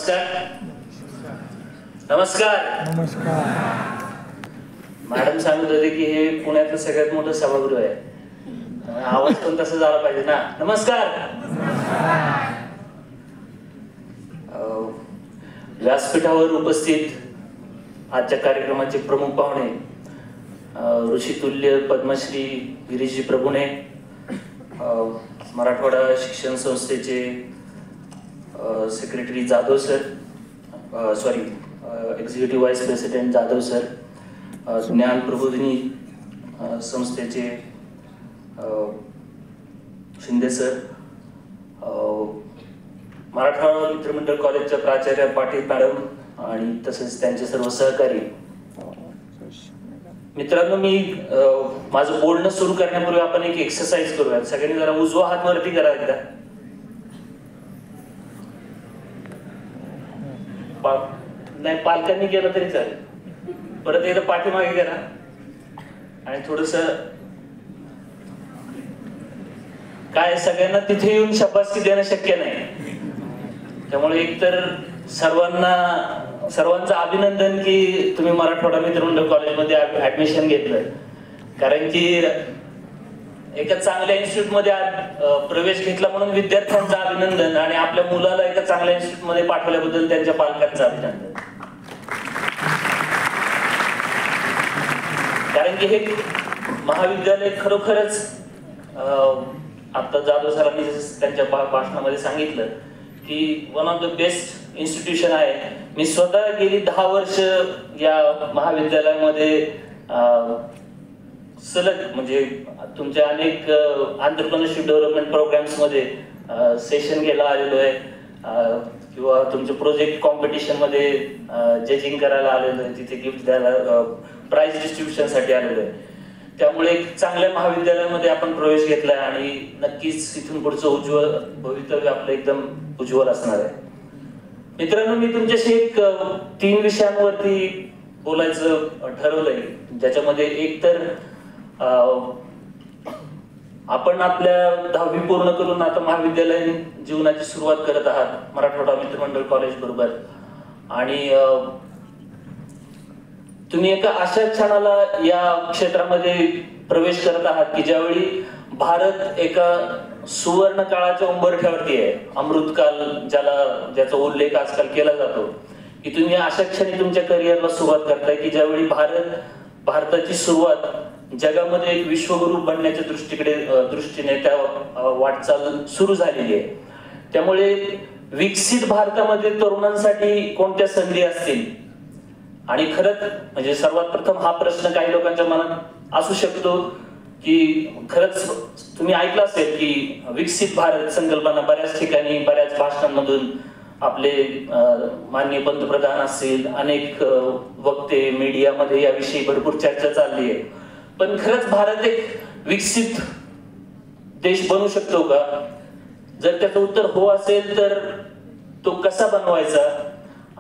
नमस्कार. नमस्कार. नमस्कार. मॅडम सांगत होते की हे पुण्यातलं सगळ्यात मोठं सभागृह आहे, आवाज पण तसा झाला पाहिजे ना. नमस्कार. व्यासपीठावर उपस्थित आजच्या कार्यक्रमाचे प्रमुख पाहुणे ऋषितुल्य पद्मश्री गिरीशजी प्रभुणे, मराठवाडा शिक्षण संस्थेचे secretary Jadhav sir, executive vice president Jadhav sir, Jnana Prabodhini संस्थेचे शिंदे सर, मराठवाडा मित्रमंडळ कॉलेजच्या प्राचार्य पाटील मॅडम आणि तसेच त्यांचे सर्व सहकारी. मित्रांनो, मी माझं बोलणं सुरू करण्यापूर्वी आपण एक एक्सरसाइज करूया. सगळ्यांनी जरा उजवा हात वरती करा एकदा. नाही, पालकांनी केलं तरी चालेल. परत एकदा पाठीमागे करा आणि थोडस काय, सगळ्यांना तिथे येऊन शाबासकी देणं शक्य नाही, त्यामुळे एकतर सर्वांचं अभिनंदन की तुम्ही मराठवाडा मित्रमंडळ कॉलेजमध्ये ऍडमिशन घेतलं. कारण की एका चांगल्या इन्स्टिट्यूट मध्ये प्रवेश घेतला म्हणून विद्यार्थ्यांचं अभिनंदन, आणि आपल्या मुलाला एका चांगल्या इन्स्टिट्यूट मध्ये पाठवल्याबद्दल त्यांच्या पालकांचं अभिनंदन. कारण की हे महाविद्यालय खरोखरच आता जाधव सरांनी त्यांच्या भाषणामध्ये सांगितलं की one of the best institution आहे. मी स्वतः गेली 10 वर्ष या महाविद्यालयामध्ये सलग म्हणजे तुमच्या अनेक एंटरप्रेन्योरशिप डेव्हलपमेंट प्रोग्राम्स मध्ये सेशन घ्यायला आलेलो आहे, किंवा तुमच्या प्रोजेक्ट कॉम्पिटिशन मध्ये जजिंग करायला आलेलो आहे, तिथे गिफ्ट द्यायला, प्राइज डिस्ट्रीब्युशन साठी आलेलो आहे. त्यामुळे एक चांगल्या महाविद्यालयामध्ये आपण प्रवेश घेतलाय आणि नक्कीच इथून पुढचं उज्ज्वल भवितव्य आपलं एकदम उज्ज्वल असणार आहे. मित्रांनो, मी तुमच्याशी एक 3 विषयांवरती बोलायचं ठरवलंय, ज्याच्यामध्ये एक तर आपण आपल्या 10वी पूर्ण करून आता महाविद्यालयीन जीवनाची सुरुवात करत आहात मराठवाडा मित्रमंडळ कॉलेज बरोबर, आणि तुम्ही एका अशा क्षणाला या क्षेत्रामध्ये प्रवेश करत आहात की ज्यावेळी भारत एका सुवर्ण काळाच्या उंबरठ्यावरती आहे. अमृतकाल ज्याचा उल्लेख आजकाल केला जातो, की तुम्ही अशा क्षणी तुमच्या करिअरला सुरुवात करताय की ज्यावेळी भारताची सुरुवात जगामध्ये एक विश्वगुरु बनण्याच्या दृष्टीने त्या वाटचाल सुरू झालेली आहे. त्यामुळे विकसित भारतामध्ये तरुणांसाठी कोणत्या संधी असतील, आणि खरंच म्हणजे सर्वात प्रथम हा प्रश्न काही लोकांच्या मनात असू शकतो की खरंच तुम्ही ऐकलं असेल की विकसित भारत संकल्पना बऱ्याच ठिकाणी बऱ्याच भाषणांमधून आपले माननीय पंतप्रधान असतील, अनेक वक्ते, मीडियामध्ये याविषयी भरपूर चर्चा चालली आहे. पण खरंच भारत एक विकसित देश बनू शकतो का? जर त्याचं उत्तर हो असेल तर तो कसा बनवायचा,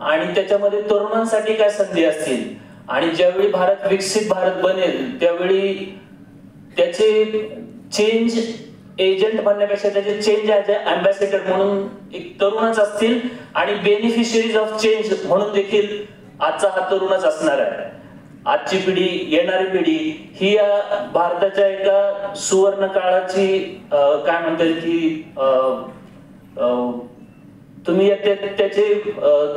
आणि त्याच्यामध्ये तरुणांसाठी काय संधी असतील, आणि ज्यावेळी भारत विकसित भारत बनेल त्यावेळी त्याचे चेंज एजंट म्हणण्यापेक्षा त्याचे चेंज अँबॅसेडर म्हणून एक तरुणच असतील, आणि बेनिफिशियरीज ऑफ चेंज म्हणून देखील आजचा हा तरुणच असणार आहे. आजची पिढी, येणारी पिढी ही या भारताच्या एका सुवर्ण काळाची काय म्हणता येईल की तुम्ही त्याचे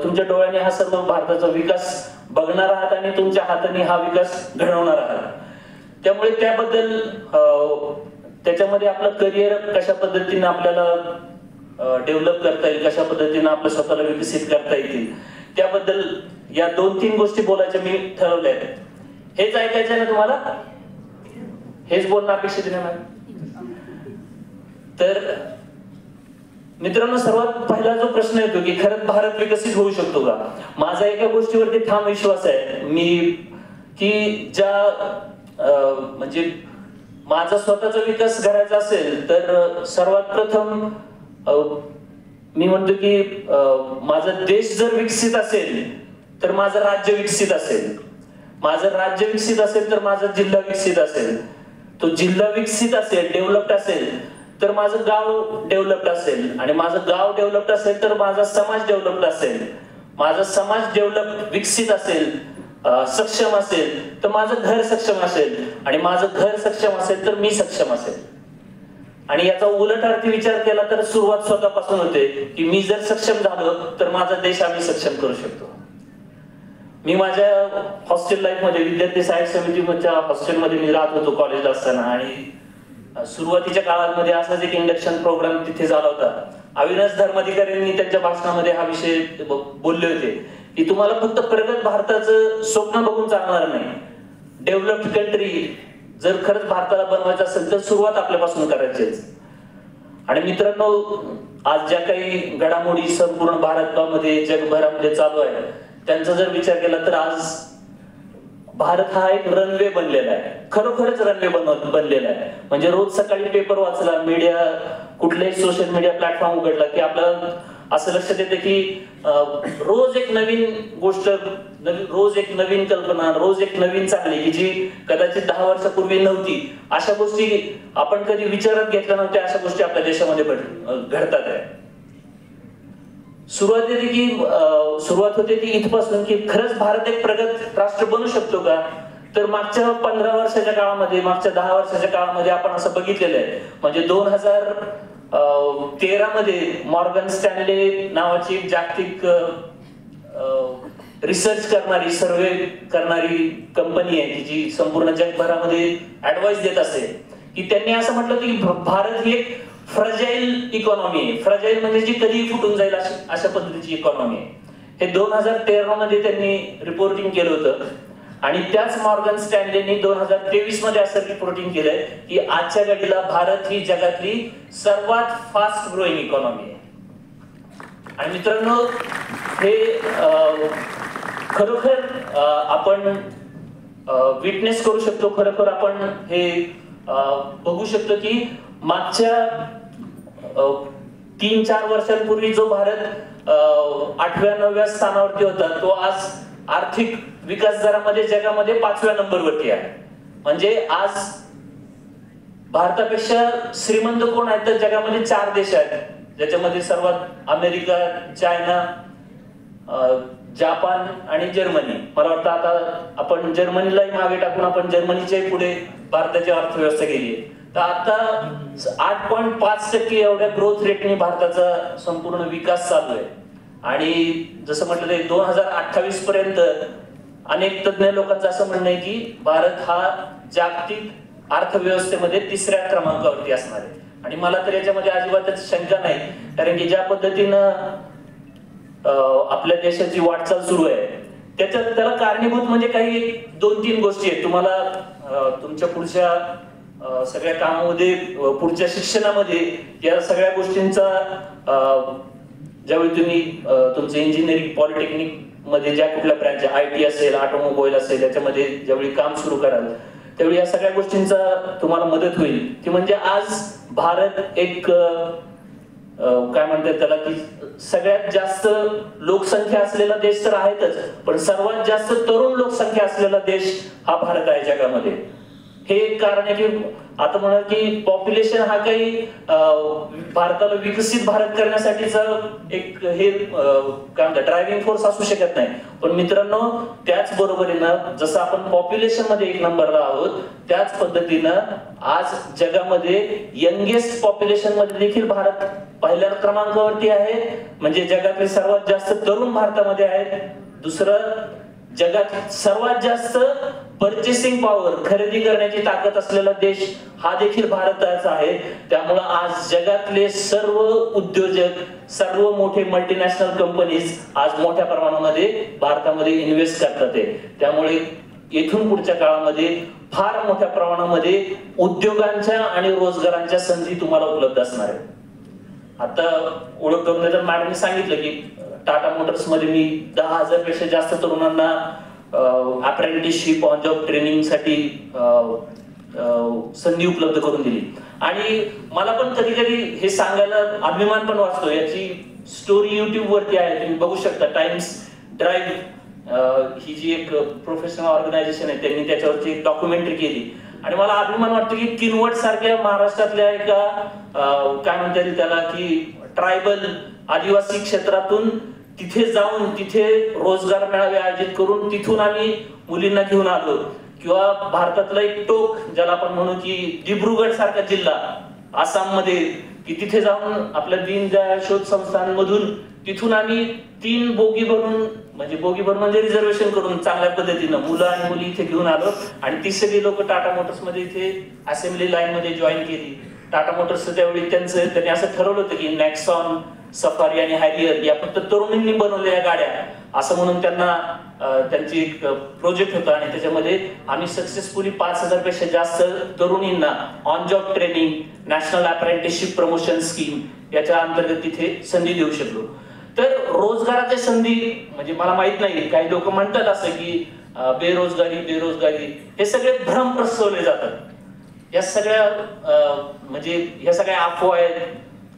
तुमच्या डोळ्याने हा सर्व भारताचा विकास बघणार आहात आणि तुमच्या हाताने हा विकास घडवणार आहात. त्यामुळे त्याबद्दल त्याच्यामध्ये आपलं करिअर कशा पद्धतीने आपल्याला डेव्हलप करता येईल, कशा पद्धतीने आपलं स्वतःला विकसित करता येतील, त्याबद्दल या 2-3 गोष्टी बोलायच्या मी ठरवल्या आहेत. हेच ऐकायचं ना तुम्हाला? हेच बोलणं अपेक्षित आहे. तर मित्रांनो, सर्वात पहिला जो प्रश्न येतो की खरंच भारत विकसित होऊ शकतो का? माझा एका गोष्टीवरती ठाम विश्वास आहे मी की म्हणजे माझा स्वतःचा विकास करायचा असेल तर सर्वात प्रथम मी म्हणतो की माझा देश जर विकसित असेल तर माझं राज्य विकसित असेल, माझं राज्य विकसित असेल तर माझा जिल्हा विकसित असेल, तो जिल्हा विकसित असेल, डेव्हलप्ड असेल तर माझं गाव डेव्हलप्ड असेल, आणि माझं गाव डेव्हलप्ड असेल तर माझा समाज डेव्हलप्ड असेल, माझा समाज डेव्हलप विकसित असेल, सक्षम असेल तर माझं घर सक्षम असेल, आणि माझं घर सक्षम असेल तर मी सक्षम असेल. आणि याचा उलट अर्थी विचार केला तर सुरुवात स्वतःपासून होते की मी जर सक्षम झालो तर माझा देश आम्ही सक्षम करू शकतो. मी माझ्या हॉस्टेल लाईफ मध्ये, विद्यार्थी सहाय्यक समितीच्या हॉस्टेलमध्ये मी राहत होतो कॉलेजला असताना, आणि सुरुवातीच्या काळामध्ये असाच एक इंडक्शन प्रोग्राम तिथे झाला होता. अविनाश धर्माधिकाऱ्यांनी त्यांच्या भाषणामध्ये हा विषय बोलले होते की तुम्हाला फक्त प्रगत भारताचं स्वप्न बघून चालणार नाही. डेव्हलप्ड कंट्री जर खरंच भारताला बनवायचं असेल तर सुरुवात आपल्यापासून करायचीच. आणि मित्रांनो, आज ज्या काही घडामोडी संपूर्ण भारतामध्ये जगभरामध्ये चालू आहे त्यांचा जर विचार केला तर आज भारत हा एक रनवे बनलेला आहे, खरोखरच रनवे बनलेला आहे. म्हणजे रोज सकाळी पेपर वाचला, मीडिया, कुठल्याही सोशल मीडिया प्लॅटफॉर्म उघडला की आपल्याला असं लक्षात येतं की रोज एक नवीन गोष्ट, रोज एक नवीन कल्पना, रोज एक नवीन चांगली की जी कदाचित 10 वर्षापूर्वी नव्हती, अशा गोष्टी आपण कधी विचारात घेतल्या नव्हत्या, अशा गोष्टी आपल्या देशामध्ये घडतात आहे. सुरुवात होते ती इथपासून की खरंच भारत एक प्रगत राष्ट्र बनू शकतो का? तर मागच्या 15 वर्षाच्या काळामध्ये, मागच्या 10 वर्षाच्या काळामध्ये आपण असं बघितलेलं आहे. म्हणजे 2013 मध्ये मॉर्गन स्टॅनले नावाची एक जागतिक रिसर्च करणारी, सर्वे करणारी कंपनी आहे की जी संपूर्ण जगभरामध्ये ऍडवाइस देत असते, की त्यांनी असं म्हटलं की भारत ही एक फ्रजाईल इकॉनॉमी आहे. फ्रजाईल म्हणजे जी कधीही फुटून जाईल अशा पद्धतीची इकॉनॉमी आहे. हे 2013 मध्ये त्यांनी रिपोर्टिंग केलं होतं. आणि त्याच मॉर्गन स्टॅनलेनी 2023 मध्ये असं रिपोर्टिंग केलंय की आजच्या घडीला भारत ही जगातली सर्वात फास्ट ग्रोईंग इकॉनॉमी आहे. आणि मित्रांनो, हे खरोखर आपण विटनेस करू शकतो, खरोखर आपण हे बघू शकतो की मागच्या 3-4 वर्षांपूर्वी जो भारत 8व्या-9व्या स्थानावरती होता तो आज आर्थिक विकास दरामध्ये जगामध्ये 5व्या नंबरवरती आहे. म्हणजे आज भारतापेक्षा श्रीमंत कोण आहेत तर जगामध्ये 4 देश आहेत, ज्याच्यामध्ये सर्वात अमेरिका, चायना, जापान आणि जर्मनी. मला वाटतं आता आपण जर्मनीलाही मागे टाकून आपण जर्मनीच्याही पुढे भारताची अर्थव्यवस्था गेली आहे. तर आता 8.5% एवढ्या ग्रोथ रेटने भारताचा संपूर्ण विकास चालू आहे. आणि जसं म्हटलं ते 2028 पर्यंत अनेक तज्ञ लोकांचं असं म्हणणं आहे की भारत हा जागतिक अर्थव्यवस्थेमध्ये 3ऱ्या क्रमांकावरती असणार आहे. आणि मला तर याच्यामध्ये अजिबातच शंका नाही, कारण की ज्या पद्धतीनं आपल्या देशाची वाटचाल सुरू आहे त्याला कारणीभूत म्हणजे काही 2-3 गोष्टी आहेत. तुम्हाला तुमच्या पुढच्या सगळ्या कामामध्ये, पुढच्या शिक्षणामध्ये या सगळ्या गोष्टींचा ज्यावेळी तुम्ही तुमचं इंजिनिअरिंग, पॉलिटेक्निक मध्ये ज्या कुठल्या ब्रँच, IT असेल, ऑटोमोबाईल असेल, याच्यामध्ये ज्यावेळी काम सुरू कराल त्यावेळी या सगळ्या गोष्टींचा तुम्हाला मदत होईल. की म्हणजे आज भारत एक काय म्हणतात त्याला की सगळ्यात जास्त लोकसंख्या असलेला देश तर आहेतच, पण सर्वात जास्त तरुण लोकसंख्या असलेला देश हा भारत आहे जगामध्ये. हे एक कारण आहे की आता म्हणा की पॉप्युलेशन हा काही भारताला विकसित भारत करण्यासाठीचा एक हे काय म्हणतात ड्रायव्हिंग फोर्स असू शकत नाही. पण मित्रांनो, त्याच बरोबरीनं जसं आपण पॉप्युलेशन मध्ये 1 नंबरला आहोत त्याच पद्धतीनं आज जगामध्ये यंगेस्ट पॉप्युलेशन मध्ये देखील भारत 1ल्या क्रमांकावरती आहे. म्हणजे जगातले सर्वात जास्त तरुण भारतामध्ये आहेत. दुसरं, जगात सर्वात जास्त पर्चेसिंग पॉवर, खरेदी करण्याची ताकद असलेला देश हा देखील भारताचा आहे. त्यामुळे आज जगातले सर्व उद्योजक, सर्व मोठे मल्टीनॅशनल कंपनीज आज मोठ्या प्रमाणामध्ये भारतामध्ये इन्व्हेस्ट करतात. त्यामुळे येथून पुढच्या काळामध्ये फार मोठ्या प्रमाणामध्ये उद्योगांच्या आणि रोजगारांच्या संधी तुम्हाला उपलब्ध असणार आहेत. आता ओळख करून तर मॅडमने सांगितलं की टाटा मोटर्स मध्ये मी 10,000 पेक्षा जास्त तरुणांना अप्रेंटिसशिप, ऑन जॉब ट्रेनिंग साठी संधी उपलब्ध करून दिली. आणि मला पण कधी कधी हे सांगायला अभिमान पण वाटतो. याची स्टोरी युट्यूब वरती आहे, तुम्ही बघू शकता. टाइम्स ड्राईव्ह ही जी एक प्रोफेशनल ऑर्गनायझेशन आहे त्यांनी त्याच्यावरची एक डॉक्युमेंटरी केली. आणि मला अभिमान वाटतो की किनवट सारख्या महाराष्ट्रातल्या एका काय म्हणता येईल त्याला की ट्रायबल आदिवासी क्षेत्रातून तिथे जाऊन तिथे रोजगार मेळावे आयोजित करून तिथून आम्ही मुलींना घेऊन आलो. किंवा भारतातलं एक टोक ज्याला आपण म्हणू की दिब्रुगड सारखा जिल्हा आसाममध्ये, की तिथे जाऊन आपल्या दीनदयाळ शोध संस्थांमधून तिथून आम्ही 3 बोगी भरून म्हणजे रिझर्वेशन करून चांगल्या पद्धतीनं मुलं आणि मुली इथे घेऊन आलो. आणि ती सगळी लोक टाटा मोटर्स मध्ये इथे असेंब्ली लाईन मध्ये जॉईन केली. टाटा मोटर्स त्यावेळी त्यांनी असं ठरवलं होतं की नॅक्सॉन, सफारी आणि हॅरियर या फक्त तरुणींनी बनवलेल्या गाड्या असं म्हणून त्यांना त्यांची एक प्रोजेक्ट होता. आणि त्याच्यामध्ये आम्ही सक्सेसफुली 5,000 पेक्षा जास्त तरुणींना on job training, national apprenticeship promotion scheme याच्या अंतर्गत तिथे संधी देऊ शकलो. तर रोजगाराच्या संधी म्हणजे मला माहित नाही, काही लोक म्हणतात असं की बेरोजगारी हे सगळे भ्रम प्रसवले जातात. या सगळ्या ह्या सगळ्या अफवा आहेत,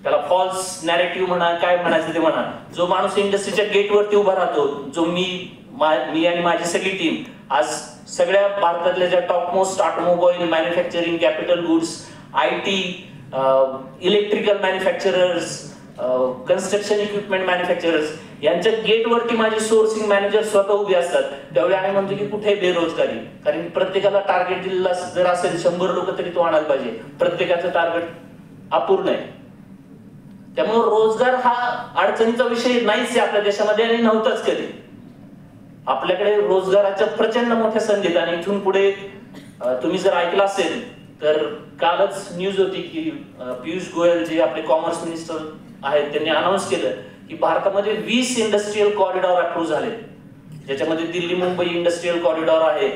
त्याला फॉल्स नॅरेटिव्ह म्हणा, काय म्हणायचं ते म्हणा. जो माणूस इंडस्ट्रीच्या गेटवरती उभा राहतो, जो मी आणि माझी सगळी टीम आज सगळ्या भारतातल्या ज्या top most automobile manufacturing, capital goods, IT, electrical manufacturers, construction equipment manufacturers यांच्या गेटवरती माझे सोर्सिंग मॅनेजर स्वतः उभे असतात. त्यावेळी आम्ही म्हणतो की कुठे बेरोजगारी, कारण प्रत्येकाला टार्गेट दिलेला जर असेल 100 लोक तरी तो आणायला पाहिजे. प्रत्येकाचं टार्गेट अपूर्ण आहे. त्यामुळे रोजगार हा अडचणीचा विषय नाहीच आहे आपल्या देशामध्ये आणि नव्हताच कधी. आपल्याकडे रोजगाराच्या प्रचंड मोठ्या संधी आहेत. आणि इथून पुढे तुम्ही जर ऐकलं असेल तर कालच न्यूज होती की पियुष गोयल जे आपले कॉमर्स मिनिस्टर आहेत त्यांनी अनाऊन्स केलं की भारतामध्ये 20 इंडस्ट्रियल कॉरिडॉर अप्रूव्ह झाले, ज्याच्यामध्ये दिल्ली मुंबई इंडस्ट्रियल कॉरिडॉर आहे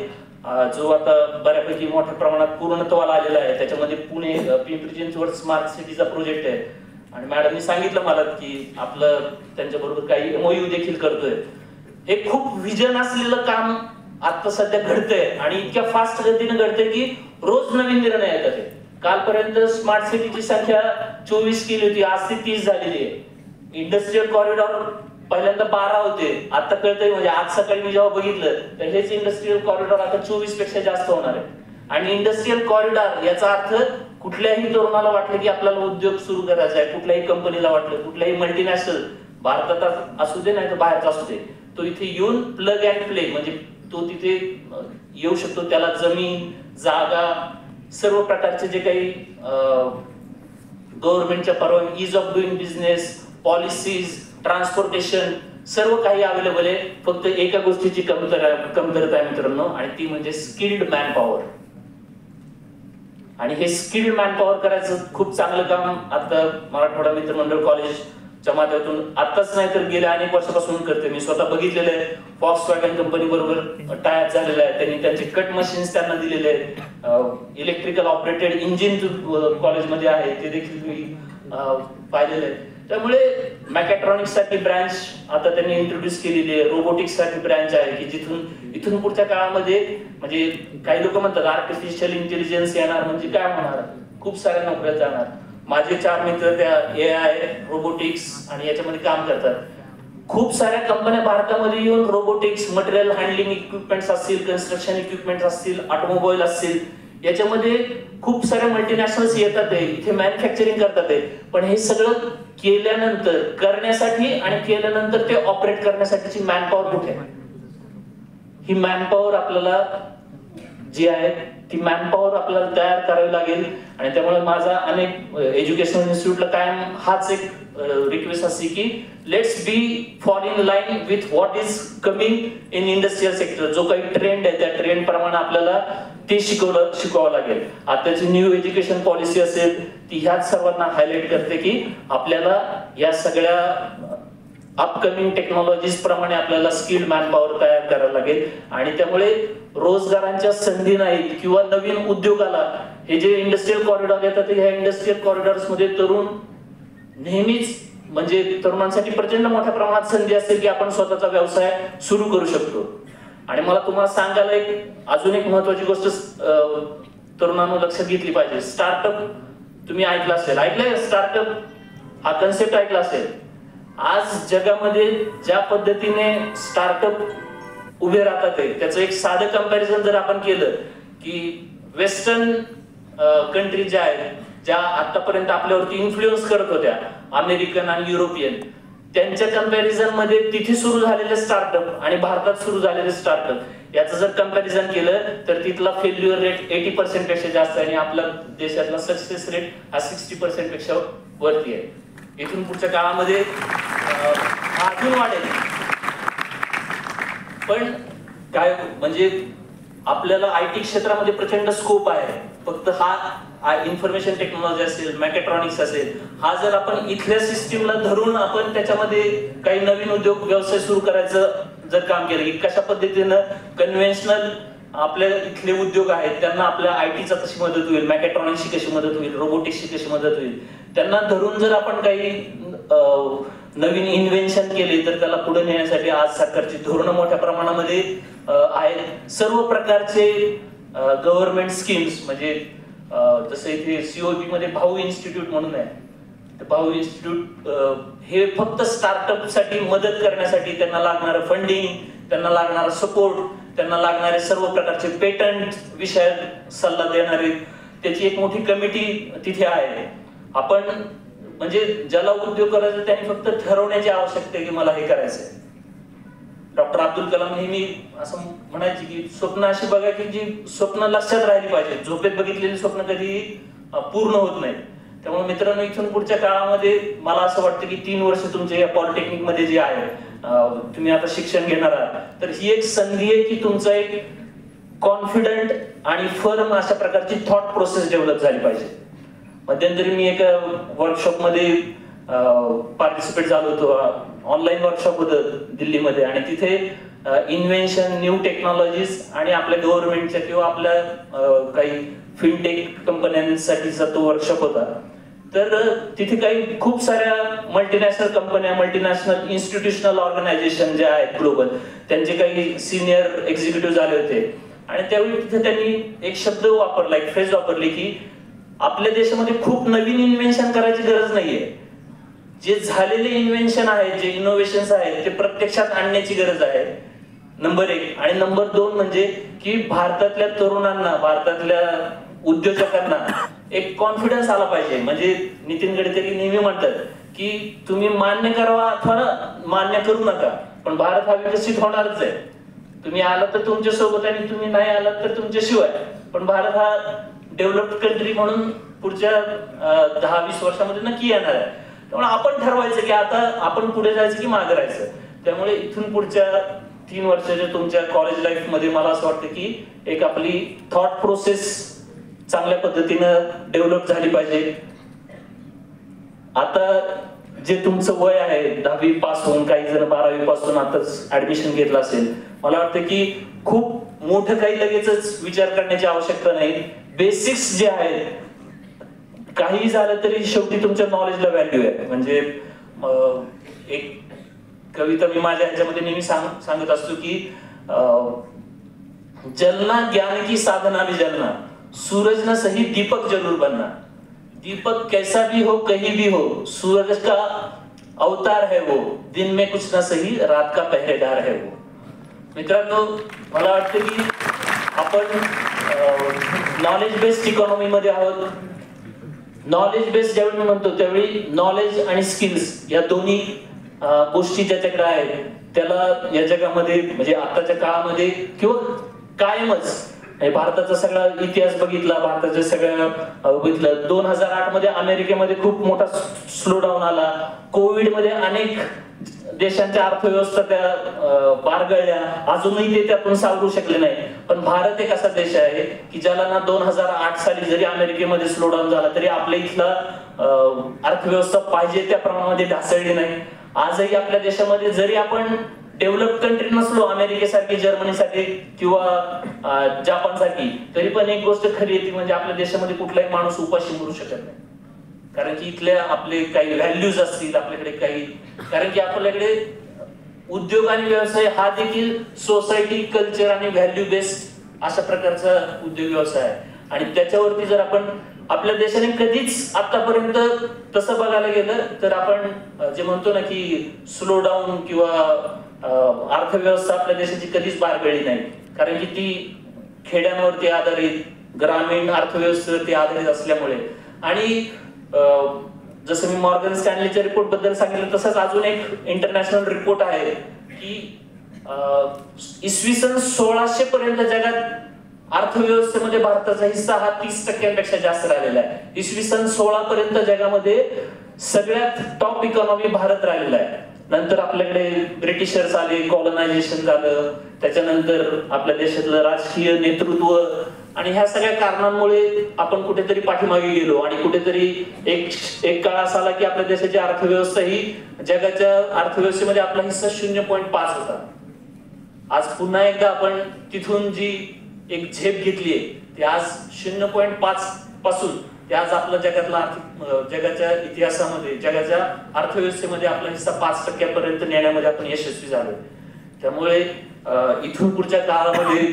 जो आता बऱ्यापैकी मोठ्या प्रमाणात पूर्णत्वाला आलेला आहे. त्याच्यामध्ये पुणे पिंपरी चिंचवड स्मार्ट सिटीचा प्रोजेक्ट आहे. आणि मॅडमनी सांगितलं मला की आपलं त्यांच्याबरोबर काही MOU देखील करतोय. हे खूप विजन असलेलं काम आता सध्या घडतंय आणि इतक्या फास्ट गतीने घडतंय की रोज नवीन निर्णय येतात. कालपर्यंत स्मार्ट सिटीची संख्या 24 केली होती, आज ती 30 झालेली आहे. इंडस्ट्रियल कॉरिडॉर पहिल्यांदा 12 होते, आता कळतंय म्हणजे आज सकाळी मी जेव्हा बघितलं तर हेच इंडस्ट्रियल कॉरिडॉर आता 24 पेक्षा जास्त होणार आहे. आणि इंडस्ट्रियल कॉरिडॉर याचा अर्थ कुठल्याही तरुणाला वाटलं की आपल्याला उद्योग सुरू करायचा आहे, कुठल्याही कंपनीला वाटलं, कुठल्याही मल्टीनॅशनल भारतात असू दे नाही तर बाहेरचा असू दे, तो इथे येऊन प्लग अँड प्ले म्हणजे तो तिथे येऊ शकतो. त्याला जमीन, जागा, सर्व प्रकारचे जे काही गव्हर्नमेंटच्या परवानगी, is of doing business, policies, transportation सर्व काही अवेलेबल आहे. फक्त एका गोष्टीची कमतरता आहे मित्रांनो, आणि ती म्हणजे स्किल्ड मॅन पॉवर. आणि हे स्किल्ड मॅन पॉवर करायचं खूप चांगलं काम आता मराठवाडा मित्रमंडळ कॉलेजच्या माध्यमातून आताच नाही तर गेल्या अनेक वर्षापासून करते. मी स्वतः बघितलेलं आहे. फॉक्सवॅगन कंपनी बरोबर टायअप झालेला आहे, त्यांनी त्यांचे कट मशीन्स त्यांना दिलेले आहेत. इलेक्ट्रिकल ऑपरेटेड इंजिन कॉलेजमध्ये आहे, ते देखील मी पाहिलेलं आहे. त्यामुळे मॅकॅट्रॉनिक्स साठी ब्रँच आता त्यांनी इंट्रोड्यूस केलेली आहे. रोबोटिक्स साठी ब्रँच आहे की जिथून इथून पुढच्या काळामध्ये म्हणजे काही लोक म्हणतात आर्टिफिशियल इंटेलिजन्स येणार म्हणजे काय होणार, खूप साऱ्या नोकऱ्या जाणार. माझे 4 मित्र त्या AI, रोबोटिक्स आणि याच्यामध्ये काम करतात. खूप साऱ्या कंपन्या भारतामध्ये येऊन रोबोटिक्स, मटेरियल हँडलिंग इक्विपमेंट्स असतील, कन्स्ट्रक्शन इक्विपमेंट्स असतील, ऑटोमोबाईल असतील, याच्यामध्ये खूप साऱ्या मल्टीनॅशनल्स येतात आहे, इथे मॅन्युफॅक्चरिंग करतात आहे. पण हे सगळं केल्यानंतर करण्यासाठी आणि केल्यानंतर ते ऑपरेट करण्यासाठीची मॅनपॉवर कुठे आहे? ही मॅनपॉवर आपल्याला जी आहे ती मॅनपॉवर आपल्याला तयार करावी लागेल. आणि त्यामुळे माझा अनेक एज्युकेशनल इन्स्टिट्यूटला कायम हाच एक रिक्वेस्ट असते की let's be fall in line with what is coming in industrial sector. जो काही ट्रेंड आहे त्या ट्रेंड प्रमाणे आपल्याला ते शिकवावं लागेल. आताची न्यू एज्युकेशन पॉलिसी असेल ती ह्याच सर्वांना हायलाइट करते की आपल्याला या सगळ्या अपकमिंग टेक्नॉलॉजीज प्रमाणे आपल्याला स्किल्ड मॅनपॉवर तयार करायला लागेल. आणि त्यामुळे रोजगारांच्या संधी नाहीत किंवा नवीन उद्योगाला हे जे इंडस्ट्रियल कॉरिडॉर येतात ह्या इंडस्ट्रियल कॉरिडॉर्स मध्ये तरुण नेहमीच म्हणजे तरुणांसाठी प्रचंड मोठ्या प्रमाणात संधी असेल की आपण स्वतःचा व्यवसाय सुरू करू शकतो. आणि मला तुम्हाला सांगायला अजून एक महत्वाची गोष्ट तरुणांना लक्षात घेतली पाहिजे. स्टार्टअप तुम्ही ऐकलंय स्टार्टअप हा कन्सेप्ट ऐकला असेल. आज जगामध्ये ज्या पद्धतीने स्टार्टअप उभे राहतात त्याचं एक साधं कंपॅरिझन जर आपण केलं की वेस्टर्न कंट्री ज्या आहेत, ज्या आतापर्यंत आपल्यावरती इन्फ्लुएन्स करत होत्या, अमेरिकन आणि युरोपियन, त्यांच्या कम्पॅरिझन मध्ये तिथे सुरू झालेले स्टार्टअप आणि भारतात सुरू झालेले स्टार्टअप याचं जर कम्पॅरिझन केलं तर तिथला फेल्युअर रेट 80% पेक्षा जास्त आहे आणि आपल्या देशातला सक्सेस रेट हा 60% पेक्षा वरती आहे. इथून पुढच्या काळामध्ये अजून वाढेल. पण काय म्हणजे आपल्याला आयटी क्षेत्रामध्ये प्रचंड स्कोप आहे. फक्त हा इन्फॉर्मेशन टेक्नॉलॉजी असेल, मॅकेट्रॉनिक्स असेल, हा जर आपण इथल्या सिस्टीमला धरून आपण त्याच्यामध्ये काही नवीन उद्योग व्यवसाय सुरू करायचं जर काम केलं की कशा पद्धतीनं कन्व्हेन्शनल आपल्या इथले उद्योग आहेत त्यांना आपल्या आयटीचा कशी मदत होईल, मॅकेट्रॉनिक्सची कशी मदत होईल, रोबोटिक्सची कशी मदत होईल, त्यांना धरून जर आपण काही नवीन इन्व्हेन्शन केले तर त्याला पुढे नेण्यासाठी आज सरकारची धोरणं मोठ्या प्रमाणामध्ये आहेत. सर्व प्रकारचे गव्हर्नमेंट स्कीम्स म्हणजे जसं इथे सीओबी मध्ये भाऊ इन्स्टिट्यूट म्हणून आहे, भाऊ इन्स्टिट्यूट हे फक्त स्टार्टअप साठी मदत करण्यासाठी त्यांना लागणारं फंडिंग, त्यांना लागणारा सपोर्ट, त्यांना लागणारे सर्व प्रकारचे पेटंट विषयात सल्ला देणारे त्याची एक मोठी कमिटी तिथे आहे. आपण म्हणजे ज्याला उद्योग करायचा त्याने फक्त ठरवण्याची आवश्यकता आहे की मला हे करायचंय. डॉक्टर अब्दुल कलाम नेहमी असं म्हणायचे की स्वप्न अशी बघा की जी स्वप्न लक्षात राहिली पाहिजे, झोपेत बघितलेली स्वप्न कधी पूर्ण होत नाही. त्यामुळे मित्रांनो, इथून पुढच्या काळामध्ये मला असं वाटतं की 3 वर्ष तुमच्या या पॉलिटेक्निक मध्ये जे आहे, तुम्ही आता शिक्षण घेणार आहात, तर ही एक संधी आहे की तुमचा एक कॉन्फिडंट आणि फर्म अशा प्रकारची थॉट प्रोसेस डेव्हलप झाली पाहिजे. मध्यंतरी मी एका वर्कशॉप मध्ये पार्टिसिपेट झालो होतो. ऑनलाईन वर्कशॉप होतं दिल्लीमध्ये आणि तिथे इन्व्हेन्शन, न्यू टेक्नॉलॉजीज आणि आपल्या गव्हर्नमेंटच्या किंवा आपल्या काही फिनटेक कंपन्यांसाठीचा तो वर्कशॉप होता. तर तिथे काही खूप साऱ्या मल्टीनॅशनल कंपन्या, मल्टीनॅशनल इन्स्टिट्यूशनल ऑर्गनायझेशन जे आहेत ग्लोबल, त्यांचे काही सिनियर एक्झिक्युटिव्ह झाले होते आणि त्यावेळी तिथे त्यांनी एक शब्द वापरला, एक फ्रेज वापरली की आपल्या देशामध्ये खूप नवीन इन्व्हेन्शन करायची गरज नाहीये. जे झालेले इन्व्हेन्शन आहेत, जे इनोव्हेशन्स आहेत, ते प्रत्यक्षात आणण्याची गरज आहे, नंबर 1. आणि नंबर 2 म्हणजे की भारतातल्या तरुणांना, भारतातल्या उद्योजकांना एक कॉन्फिडन्स आला पाहिजे. म्हणजे नितीन गडकरी नेहमी म्हणतात की तुम्ही मान्य करावा अथवा मान्य करू नका, पण भारत हा विकसित होणारच आहे. तुम्ही आलात तर तुमच्या सोबत आणि तुम्ही नाही आलात तर तुमच्याशिवाय, पण भारत हा डेव्हलप्ड कंट्री म्हणून पुढच्या 10-20 वर्षामध्ये नक्की येणार आहे. त्यामुळे आपण ठरवायचं की आता आपण पुढे जायचं की मागे राहायचं. त्यामुळे इथून पुढच्या 3 वर्षाच्या तुमच्या कॉलेज लाईफ मध्ये मला असं वाटतं की एक आपली थॉट प्रोसेस चांगल्या पद्धतीनं डेव्हलप झाली पाहिजे. आता जे तुमचं वय आहे 10वी पास होऊन, काही जण 12वी पासून आताच ऍडमिशन घेतलं असेल, मला वाटतं की खूप मोठं काही लगेचच विचार करण्याची आवश्यकता नाही. बेसिक्स जे आहेत, काही झालं तरी शेवटी तुमच्या नॉलेजला व्हॅल्यू आहे. म्हणजे एक कविता मी माझ्या ह्याच्यामध्ये नेहमी सांगत असतो की जलना ज्ञान की साधना भी जलना, सूरज न सही दीपक जरूर बनना, दीपक कैसा भी हो कहीं भी हो, सूरज का अवतार है वो, दिन में कुछ ना सही रात का पहरेदार है वो. मित्रांनो, मला वाटतं की आपण नॉलेज बेस्ड इकॉनॉमी मध्ये आहोत. नॉलेज बेस्ड ज्यावेळी मी म्हणतो त्यावेळी नॉलेज आणि स्किल्स या दोन्ही गोष्टी ज्याच्याकडे आहेत त्याला या जगामध्ये म्हणजे आताच्या काळामध्ये किंवा कायमच, भारताचा सगळा इतिहास बघितला, भारताच्या सगळ्या बघितलं, 2008 मध्ये अमेरिकेमध्ये खूप मोठा स्लो डाऊन आला, कोविड मध्ये अनेक देशांच्या अर्थव्यवस्था त्या बारगळल्या, अजूनही ते त्यातून सावरू शकले नाही. पण भारत एक असा देश आहे की ज्याला ना 2008 साली जरी अमेरिकेमध्ये स्लो डाऊन झाला तरी आपल्या इथला अर्थव्यवस्था पाहिजे त्या प्रमाणामध्ये ढासळली नाही. आजही आपल्या देशामध्ये जरी आपण डेव्हलप कंट्री नसलो अमेरिकेसारखी, जर्मनीसारखी किंवा जपानसारखी, तरी पण एक गोष्ट खरी आहे ती म्हणजे आपल्या देशामध्ये कुठलाही माणूस उपाशी मरू शकत नाही. कारण की इथल्या आपले काही व्हॅल्यूज असतील आपल्याकडे काही, कारण की आपल्याकडे उद्योग आणि व्यवसाय हा देखील सोसायटी, कल्चर आणि व्हॅल्यू बेस्ड अशा प्रकारचा उद्योग व्यवसाय आहे. आणि त्याच्यावरती जर आपण आपल्या देशाने कधीच आतापर्यंत तसं बघायला गेलं तर आपण जे म्हणतो ना की स्लो डाऊन किंवा अर्थव्यवस्था आपल्या देशाची कधीच बारगळली नाही. कारण की ती खेड्यांवरती आधारित, ग्रामीण अर्थव्यवस्थेवरती आधारित असल्यामुळे. आणि जसं मी मॉर्गन स्टॅनलीच्या रिपोर्ट बद्दल सांगितलं तसंच अजून एक इंटरनॅशनल रिपोर्ट आहे की इसवी सन 1600 पर्यंत जगात अर्थव्यवस्थेमध्ये भारताचा हिस्सा हा 30% जास्त राहिलेला आहे. इसवी सन 16 पर्यंत जगामध्ये सगळ्यात टॉप इकॉनॉमी भारत राहिलेला आहे. नंतर आपल्याकडे ब्रिटिशर्स आले, कॉलनायझेशन झालं, त्याच्यानंतर आपल्या देशातलं राजकीय नेतृत्व आणि ह्या सगळ्या कारणांमुळे आपण कुठेतरी पाठीमागे गेलो आणि कुठेतरी एक काळ असा आला की आपल्या देशाची अर्थव्यवस्था ही जगाच्या अर्थव्यवस्थेमध्ये आपला हिस्सा 0.5 होता. आज पुन्हा एकदा आपण तिथून जी एक झेप घेतलीये ती आज 0.5 पासून ते आज आपल्या जगाच्या इतिहासामध्ये जगाच्या अर्थव्यवस्थेमध्ये आपला हिस्सा 5% पर्यंत नेण्यामध्ये आपण यशस्वी झालो. त्यामुळे इथून पुढच्या काळामध्ये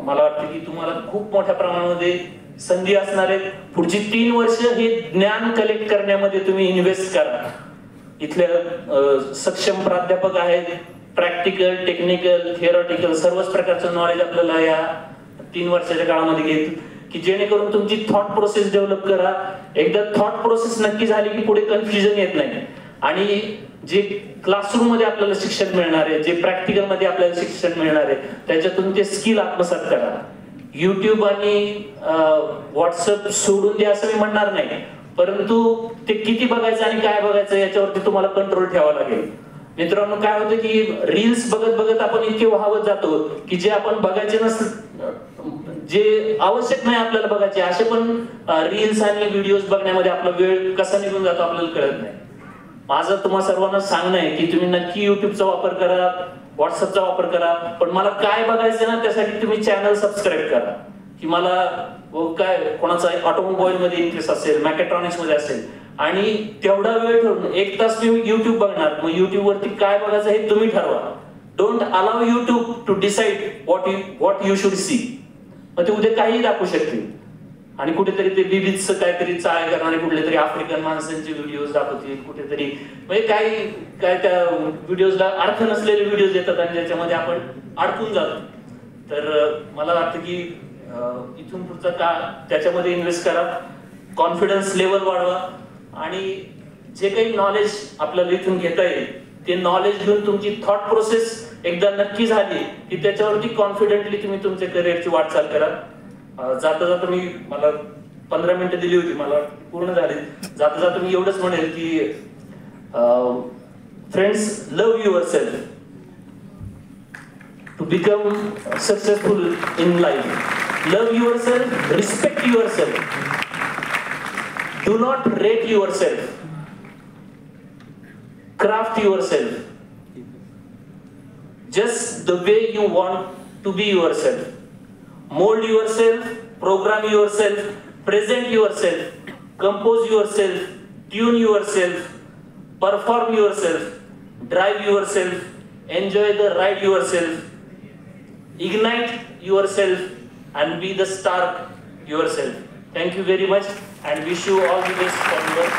मला वाटतं की तुम्हाला खूप मोठ्या प्रमाणामध्ये संधी असणार आहेत. पुढची 3 वर्ष हे ज्ञान कलेक्ट करण्यामध्ये तुम्ही इन्व्हेस्ट करा. इथल्या सक्षम प्राध्यापक आहेत, प्रॅक्टिकल, टेक्निकल, थिअरॉटिकल सर्वच प्रकारचं नॉलेज आपल्याला या 3 वर्षाच्या काळामध्ये घेत की जेणेकरून तुमची थॉट प्रोसेस डेव्हलप करा. एकदा थॉट प्रोसेस नक्की झाली की पुढे कन्फ्युजन येत नाही. आणि जे क्लासरूम मध्ये आपल्याला शिक्षण मिळणार आहे, जे प्रॅक्टिकल मध्ये आपल्याला शिक्षण मिळणार आहे, त्याच्यातून ते स्किल आत्मसात करा. युट्यूब आणि व्हॉट्सअप सोडून द्या असं मी म्हणणार नाही, परंतु ते किती बघायचं आणि काय बघायचं याच्यावरती तुम्हाला कंट्रोल ठेवावा लागेल. मित्रांनो, काय होतं की रील्स बघत बघत आपण इतके वाहवत जातो की जे आपण बघायचे जे आवश्यक नाही आपल्याला बघायचे असे पण रील्स आणि व्हिडिओज बघण्यामध्ये आपला वेळ कसा निघून जातो आपल्याला कळत नाही. माझं तुम्हा सर्वांना सांगणं आहे की तुम्ही नक्की युट्यूबचा वापर करा, व्हॉट्सअपचा वापर करा, पण मला काय बघायचं ना त्यासाठी तुम्ही चॅनल सबस्क्राईब करा. की मला काय कोणाचा ऑटोमोबाईल मध्ये इंटरेस्ट असेल, मॅकेट्रॉनिक्स मध्ये असेल आणि तेवढा वेळ ठेवून 1 तास मी युट्यूब बघणार, मग युट्यूब वरती काय बघायचं हे तुम्ही ठरवा. Don't allow YouTube to decide what you should see. मग ते उद्या काहीही दाखवू शकतील आणि कुठेतरी ते बीबीचं काहीतरी चाळ करणारे कुठले तरी आफ्रिकन माणसांचे व्हिडिओज दाखवतील, कुठेतरी म्हणजे काय त्या व्हिडिओजला अर्थ नसलेले व्हिडिओज येतात आणि ज्याच्यामध्ये आपण अडकून जातो. तर मला वाटतं की इथून पुढचा काळ त्याच्यामध्ये इन्व्हेस्ट करा, कॉन्फिडन्स लेवल वाढवा आणि जे काही नॉलेज आपल्याला इथून घेता येईल ते नॉलेज घेऊन तुमची थॉट प्रोसेस एकदा नक्की झाली की त्याच्यावरती कॉन्फिडेंटली तुम्ही तुमच्या करिअरची वाटचाल करा. जाता जाता मला 15 मिनिटं दिली होती, मला पूर्ण झाली. जाता जाता मी एवढंच म्हणेल की friends, love yourself to become successful in life. Love yourself, respect yourself, do not rate yourself, craft yourself just the way you want to be yourself. Mold yourself, program yourself, present yourself, compose yourself, tune yourself, perform yourself, drive yourself, enjoy the ride yourself, ignite yourself and be the star yourself. Thank you very much and wish you all the best for your